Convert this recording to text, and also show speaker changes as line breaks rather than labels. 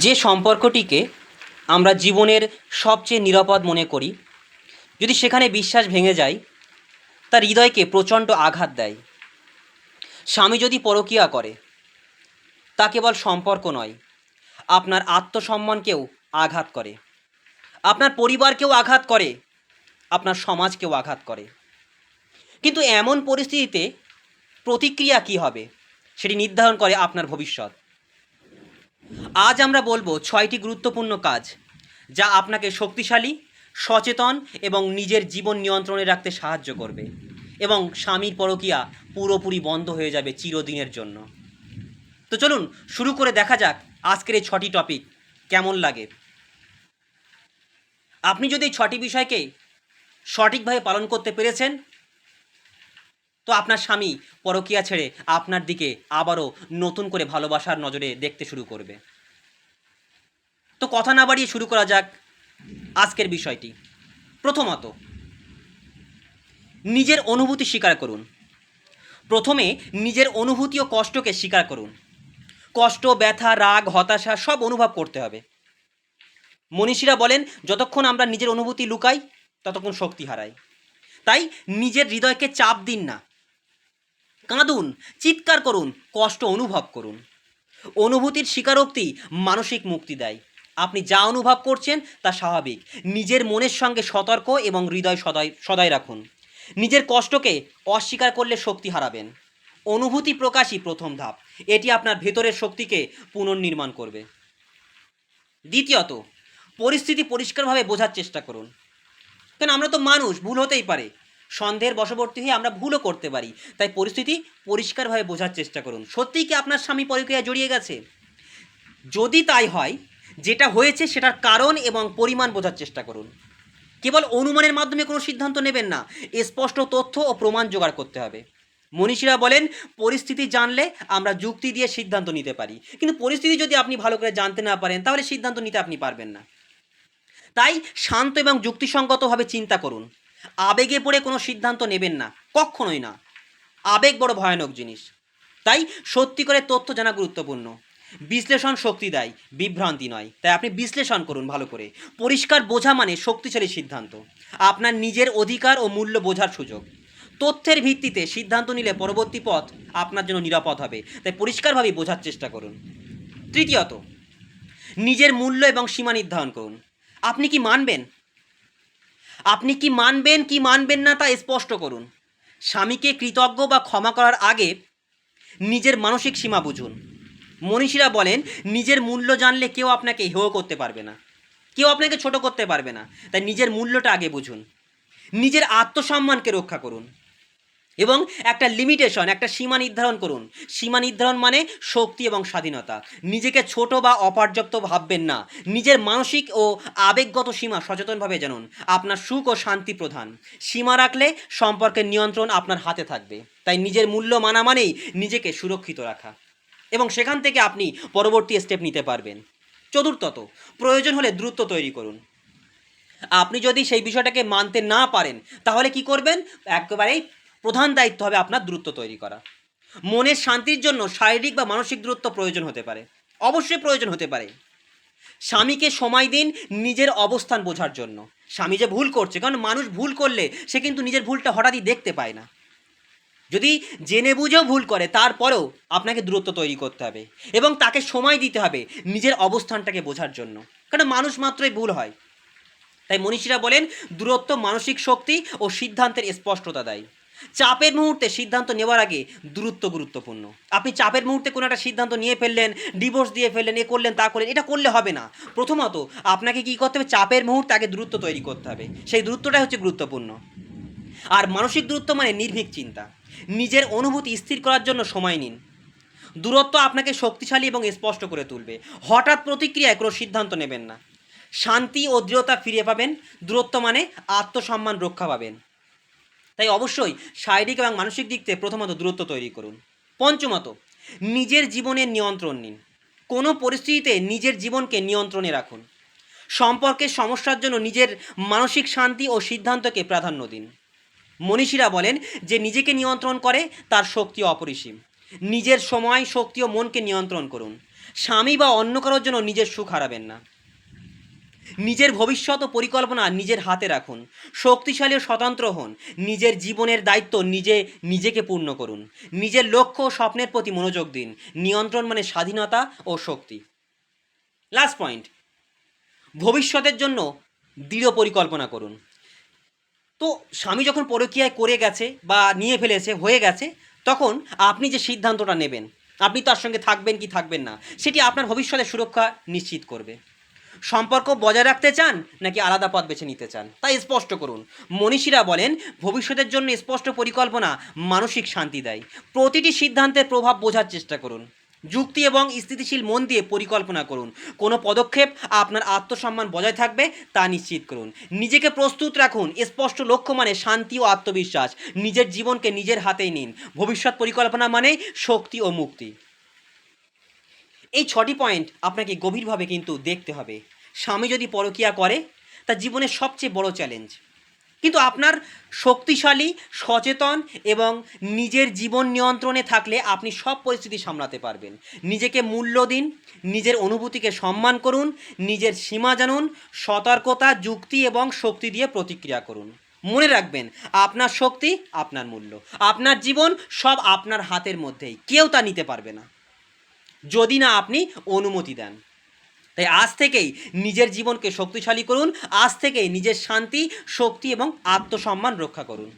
যে সম্পর্কটিকে আমরা জীবনের সবচেয়ে নিরাপদ মনে করি, যদি সেখানে বিশ্বাস ভেঙে যায়, তার হৃদয়কে প্রচণ্ড আঘাত দেয়। স্বামী যদি পরকীয়া করে, তা কেবল সম্পর্ক নয়, আপনার আত্মসম্মানকেও আঘাত করে, আপনার পরিবারকেও আঘাত করে, আপনার সমাজকেও আঘাত করে। কিন্তু এমন পরিস্থিতিতে প্রতিক্রিয়া কী হবে, সেটি নির্ধারণ করে আপনার ভবিষ্যৎ। আজ আমরা বলবো 6টি গুরুত্বপূর্ণ কাজ যা আপনাকে শক্তিশালী, সচেতন এবং নিজের জীবন নিয়ন্ত্রণে রাখতে সাহায্য করবে, এবং স্বামীর পরকীয়া পুরোপুরি বন্ধ হয়ে যাবে চিরদিনের জন্য। তো চলুন শুরু করে দেখা যাক আজকের এই 6টি টপিক কেমন লাগে। আপনি যদি এই 6টি বিষয়কে সঠিকভাবে পালন করতে পেরেছেন, তো আপনার স্বামী পরকীয়া ছেড়ে আপনার দিকে আবারও নতুন করে ভালোবাসার নজরে দেখতে শুরু করবে। তো কথা না বাড়িয়ে শুরু করা যাক আজকের বিষয়টি। প্রথমত, নিজের অনুভূতি স্বীকার করুন। প্রথমে নিজের অনুভূতি ও কষ্টকে স্বীকার করুন। কষ্ট, ব্যথা, রাগ, হতাশা সব অনুভব করতে হবে। মনীষীরা বলেন, যতক্ষণ আমরা নিজের অনুভূতি লুকাই, ততক্ষণ শক্তি হারাই। তাই নিজের হৃদয়কে চাপ দিন না, কাঁদুন, চিৎকার করুন, কষ্ট অনুভব করুন। অনুভূতির স্বীকারোক্তি মানসিক মুক্তি দেয়। আপনি যা অনুভব করছেন তা স্বাভাবিক। নিজের মনের সঙ্গে সতর্ক এবং হৃদয় সদয় রাখুন। নিজের কষ্টকে অস্বীকার করলে শক্তি হারাবেন। অনুভূতি প্রকাশই প্রথম ধাপ। এটি আপনার ভেতরের শক্তিকে পুনর্নির্মাণ করবে। দ্বিতীয়ত, পরিস্থিতি পরিষ্কারভাবে বোঝার চেষ্টা করুন। কেন, আমরা তো মানুষ, ভুল হতেই পারে। সন্দেহের বশবর্তী হয়ে আমরা ভুলও করতে পারি। তাই পরিস্থিতি পরিষ্কারভাবে বোঝার চেষ্টা করুন। সত্যিই কি আপনার স্বামী পরকীয়ায় জড়িয়ে গেছে? যদি তাই হয়, যেটা হয়েছে সেটার কারণ এবং পরিমাণ বোঝার চেষ্টা করুন। কেবল অনুমানের মাধ্যমে কোনো সিদ্ধান্ত নেবেন না, স্পষ্ট তথ্য ও প্রমাণ জোগাড় করতে হবে। মনীষীরা বলেন, পরিস্থিতি জানলে আমরা যুক্তি দিয়ে সিদ্ধান্ত নিতে পারি, কিন্তু পরিস্থিতি যদি আপনি ভালো করে জানতে না পারেন, তাহলে সিদ্ধান্ত নিতে আপনি পারবেন না। তাই শান্ত এবং যুক্তিসঙ্গতভাবে চিন্তা করুন। আবেগে পড়ে কোনো সিদ্ধান্ত নেবেন না, কখনোই না। আবেগ বড় ভয়ানক জিনিস। তাই সত্যি করে তথ্য জানা গুরুত্বপূর্ণ। বিশ্লেষণ শক্তি দেয়, বিভ্রান্তি নয়। তাই আপনি বিশ্লেষণ করুন ভালো করে। পরিষ্কার বোঝা মানে শক্তিশালী সিদ্ধান্ত, আপনার নিজের অধিকার ও মূল্য বোঝার সুযোগ। তথ্যের ভিত্তিতে সিদ্ধান্ত নিলে পরবর্তী পথ আপনার জন্য নিরাপদ হবে। তাই পরিষ্কারভাবে বোঝার চেষ্টা করুন। তৃতীয়ত, নিজের মূল্য এবং সীমা নির্ধারণ করুন। আপনি কি মানবেন, কি মানবেন না তা স্পষ্ট করুন। স্বামীকে কৃতজ্ঞ বা ক্ষমা করার আগে নিজের মানসিক সীমা বুঝুন। মনীষীরা বলেন, নিজের মূল্য জানলে কেউ আপনাকে হেয় করতে পারবে না, কেউ আপনাকে ছোট করতে পারবে না। তাই নিজের মূল্যটা আগে বুঝুন। নিজের আত্মসম্মানকে রক্ষা করুন এবং একটা লিমিটেশন, একটা সীমা নির্ধারণ করুন। সীমা নির্ধারণ মানে শক্তি এবং স্বাধীনতা। নিজেকে ছোট বা অপর্যাপ্ত ভাববেন না। নিজের মানসিক ও আবেগগত সীমা সচেতনভাবে জানুন। আপনার সুখ ও শান্তি প্রধান। সীমা রাখলে সম্পর্কের নিয়ন্ত্রণ আপনার হাতে থাকবে। তাই নিজের মূল্য মানা মানেই নিজেকে সুরক্ষিত রাখা, এবং সেখান থেকে আপনি পরবর্তী স্টেপ নিতে পারবেন। চতুর্থত, প্রয়োজন হলে দূরত্ব তৈরি করুন। আপনি যদি সেই বিষয়টাকে মানতে না পারেন, তাহলে কি করবেন? একেবারেই প্রধান দায়িত্ব হবে আপনার দূরত্ব তৈরি করা। মনের শান্তির জন্য শারীরিক বা মানসিক দূরত্ব প্রয়োজন হতে পারে, অবশ্যই প্রয়োজন হতে পারে। স্বামীকে সময় দিন নিজের অবস্থান বোঝার জন্য। স্বামী যে ভুল করছে, কারণ মানুষ ভুল করলে সে কিন্তু নিজের ভুলটা হঠাৎই দেখতে পায় না। যদি জেনে বুঝেও ভুল করে, তারপরেও আপনাকে দূরত্ব তৈরি করতে হবে এবং তাকে সময় দিতে হবে নিজের অবস্থানটাকে বোঝার জন্য, কারণ মানুষ মাত্রই ভুল হয়। তাই মনীষীরা বলেন, দূরত্ব মানসিক শক্তি ও সিদ্ধান্তের স্পষ্টতা দেয়। চাপের মুহূর্তে সিদ্ধান্ত নেওয়ার আগে দূরত্ব গুরুত্বপূর্ণ। আপনি চাপের মুহূর্তে কোনো একটা সিদ্ধান্ত নিয়ে ফেললেন, ডিভোর্স দিয়ে ফেললেন, এ করলেন, তা করলেন, এটা করলে হবে না। প্রথমত আপনাকে কী করতে হবে? চাপের মুহূর্তে আগে দূরত্ব তৈরি করতে হবে। সেই দূরত্বটাই হচ্ছে গুরুত্বপূর্ণ। আর মানসিক দূরত্ব মানে নির্ভীক চিন্তা। নিজের অনুভূতি স্থির করার জন্য সময় নিন। দূরত্ব আপনাকে শক্তিশালী এবং স্পষ্ট করে তুলবে। হঠাৎ প্রতিক্রিয়ায় কোনো সিদ্ধান্ত নেবেন না। শান্তি ও দৃঢ়তা ফিরে পাবেন। দূরত্ব মানে আত্মসম্মান রক্ষা পাবেন। তাই অবশ্যই শারীরিক এবং মানসিক দিক থেকে প্রথমত দূরত্ব তৈরি করুন। পঞ্চমত, নিজের জীবনের নিয়ন্ত্রণ নিন। কোনো পরিস্থিতিতে নিজের জীবনকে নিয়ন্ত্রণে রাখুন। সম্পর্কের সমস্যার জন্য নিজের মানসিক শান্তি ও সিদ্ধান্তকে প্রাধান্য দিন। মনীষীরা বলেন, যে নিজেকে নিয়ন্ত্রণ করে তার শক্তি অপরিসীম। নিজের সময়, শক্তি ও মনকে নিয়ন্ত্রণ করুন। স্বামী বা অন্য কারোর জন্য নিজের সুখ হারাবেন না। নিজের ভবিষ্যৎ ও পরিকল্পনা নিজের হাতে রাখুন। শক্তিশালী ও স্বতন্ত্র হন। নিজের জীবনের দায়িত্ব নিজেকে পূর্ণ করুন। নিজের লক্ষ্য ও স্বপ্নের প্রতি মনোযোগ দিন। নিয়ন্ত্রণ মানে স্বাধীনতা ও শক্তি। লাস্ট পয়েন্ট, ভবিষ্যতের জন্য দৃঢ় পরিকল্পনা করুন। তো স্বামী যখন পরকীয়ায় করে গেছে বা নিয়ে ফেলেছে, হয়ে গেছে, তখন আপনি যে সিদ্ধান্তটা নেবেন, আপনি তার সঙ্গে থাকবেন কি থাকবেন না, সেটি আপনার ভবিষ্যতের সুরক্ষা নিশ্চিত করবে। সম্পর্ক বজায় রাখতে চান নাকি আলাদা পথ বেছে নিতে চান, তাই স্পষ্ট করুন। মনীষীরা বলেন ভবিষ্যতের জন্য স্পষ্ট পরিকল্পনা মানসিক শান্তি দেয়। প্রতিটি সিদ্ধান্তের প্রভাব বোঝার চেষ্টা করুন। যুক্তি এবং স্থিতিশীল মন দিয়ে পরিকল্পনা করুন। কোনো পদক্ষেপ আপনার আত্মসম্মান বজায় থাকবে তা নিশ্চিত করুন। নিজেকে প্রস্তুত রাখুন। স্পষ্ট লক্ষ্য মানে শান্তি ও আত্মবিশ্বাস। নিজের জীবনকে নিজের হাতেই নিন। ভবিষ্যৎ পরিকল্পনা মানে শক্তি ও মুক্তি। এই 6টি পয়েন্ট আপনাকে গভীরভাবে কিন্তু দেখতে হবে। স্বামী যদি পরকীয়া করে, তা জীবনের সবচেয়ে বড় চ্যালেঞ্জ, কিন্তু আপনার শক্তিশালী, সচেতন এবং নিজের জীবন নিয়ন্ত্রণে থাকলে আপনি সব পরিস্থিতি সামলাতে পারবেন। নিজেকে মূল্য দিন, নিজের অনুভূতিকে সম্মান করুন, নিজের সীমা জানুন, সতর্কতা, যুক্তি এবং শক্তি দিয়ে প্রতিক্রিয়া করুন। মনে রাখবেন, আপনার শক্তি, আপনার মূল্য, আপনার জীবন সব আপনার হাতের মধ্যেই, কেউ তা নিতে পারবে না যদি না আপনি অনুমতি দেন। তাই আজ থেকেই নিজের জীবনকে শক্তিশালী করুন। আজ থেকেই নিজের শান্তি, শক্তি এবং আত্মসম্মান রক্ষা করুন।